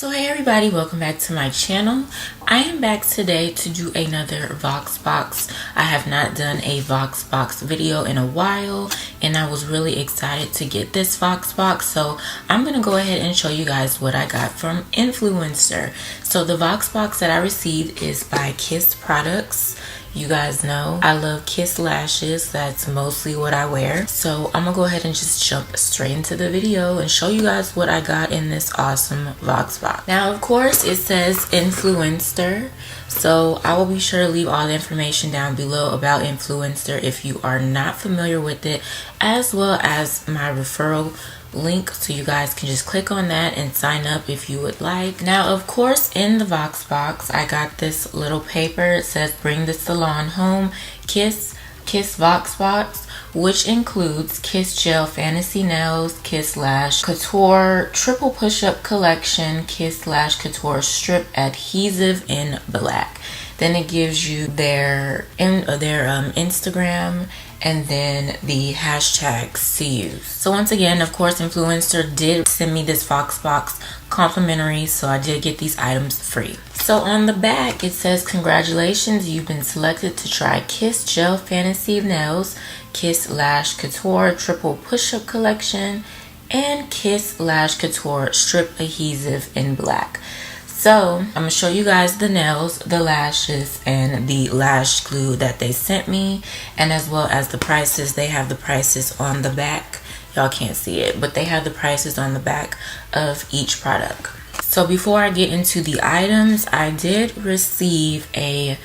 So hey everybody, welcome back to my channel. I am back today to do another VoxBox. I have not done a VoxBox video in a while and I was really excited to get this VoxBox. So I'm going to go ahead and show you guys what I got from Influenster. So the VoxBox that I received is by Kiss Products. You guys know I love Kiss lashes. That's mostly what I wear. So I'm gonna go ahead and just jump straight into the video and show you guys what I got in this awesome VoxBox. Now, of course, it says Influenster. So I will be sure to leave all the information down below about Influenster if you are not familiar with it, as well as my referral link, so you guys can just click on that and sign up if you would like. Now, of course, in the VoxBox I got this little paper. It says bring the salon home, Kiss VoxBox, which includes Kiss Gel Fantasy Nails, Kiss Lash Couture Triple Push-Up Collection, Kiss Lash Couture Strip Adhesive in black. Then it gives you their Instagram and then the hashtags to use. So once again, of course, Influencer did send me this VoxBox complimentary, so I did get these items free. So on the back, it says, congratulations, you've been selected to try Kiss Gel Fantasy Nails, Kiss Lash Couture Triple Push-Up Collection, and Kiss Lash Couture Strip Adhesive in black. So I'm gonna show you guys the nails, the lashes, and the lash glue that they sent me, and as well as the prices. They have the prices on the back. Y'all can't see it, but they have the prices on the back of each product. So before I get into the items, I did receive a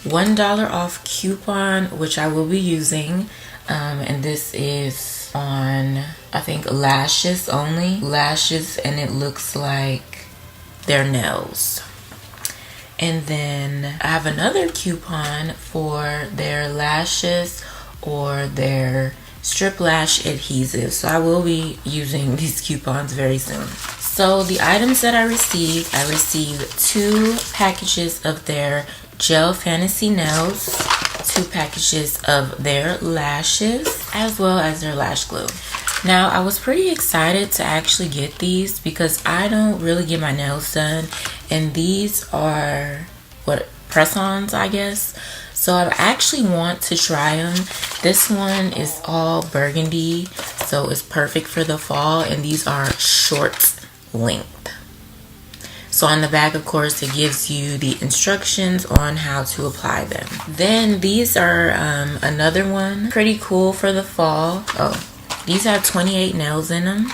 $1 off coupon, which I will be using, and this is on, I think, lashes only. Lashes, and it looks like their nails. And then I have another coupon for their lashes or their strip lash adhesive. So I will be using these coupons very soon. So the items that I received 2 packages of their Gel Fantasy Nails, 2 packages of their lashes, as well as their lash glue. Now, I was pretty excited to actually get these because I don't really get my nails done, and these are press-ons, I guess. So I actually want to try them. This one is all burgundy, so it's perfect for the fall, and these are short length. So on the back, of course, it gives you the instructions on how to apply them. Then these are another one, pretty cool for the fall. Oh, these have 28 nails in them.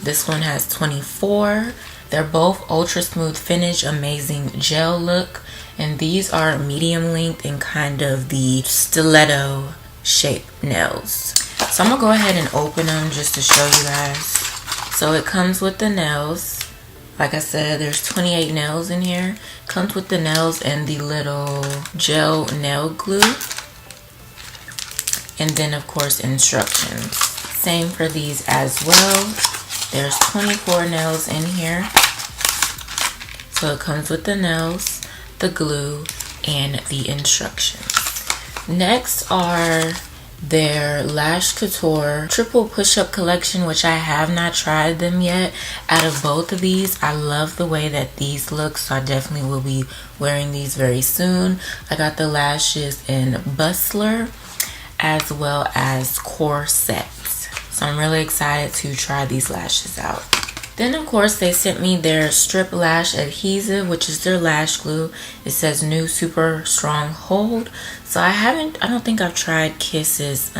This one has 24. They're both ultra smooth finish, amazing gel look. And these are medium length and kind of the stiletto shape nails. So I'm gonna go ahead and open them just to show you guys. So it comes with the nails. Like I said, there's 28 nails in here. Comes with the nails and the little gel nail glue. And then, of course, instructions. Same for these as well. There's 24 nails in here. So it comes with the nails, the glue, and the instructions. Next are their Lash Couture Triple Push-Up Collection, which I have not tried them yet. Out of both of these, I love the way that these look, so I definitely will be wearing these very soon. I got the lashes in Bustier, as well as Corset. So I'm really excited to try these lashes out. Then, of course, they sent me their Strip Lash Adhesive, which is their lash glue. It says new super strong hold. So I don't think I've tried Kiss's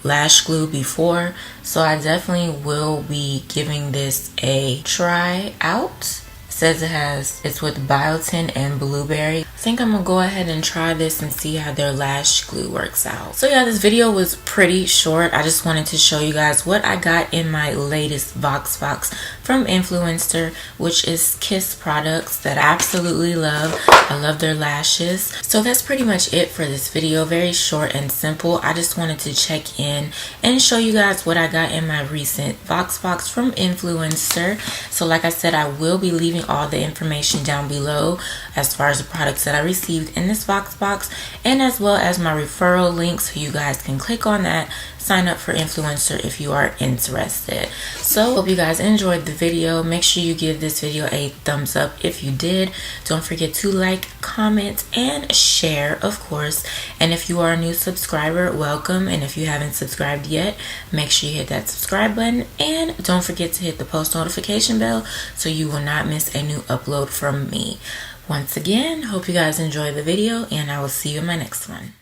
lash glue before. So I definitely will be giving this a try out. It says it's with biotin and blueberry. I think I'm gonna go ahead and try this and see how their lash glue works out. So yeah, this video was pretty short. I just wanted to show you guys what I got in my latest VoxBox from Influenster, which is Kiss products that I absolutely love. I love their lashes. So that's pretty much it for this video. Very short and simple. I just wanted to check in and show you guys what I got in my recent VoxBox from Influencer. So like I said, I will be leaving all the information down below as far as the products that I received in this VoxBox, and as well as my referral link, so you guys can click on that, sign up for Influencer if you are interested. So hope you guys enjoyed the video. Make sure you give this video a thumbs up if you did. Don't forget to like, comment, and share, of course. And if you are a new subscriber, welcome. And if you haven't subscribed yet, make sure you hit that subscribe button, and don't forget to hit the post notification bell so you will not miss a new upload from me. Once again, hope you guys enjoyed the video, and I will see you in my next one.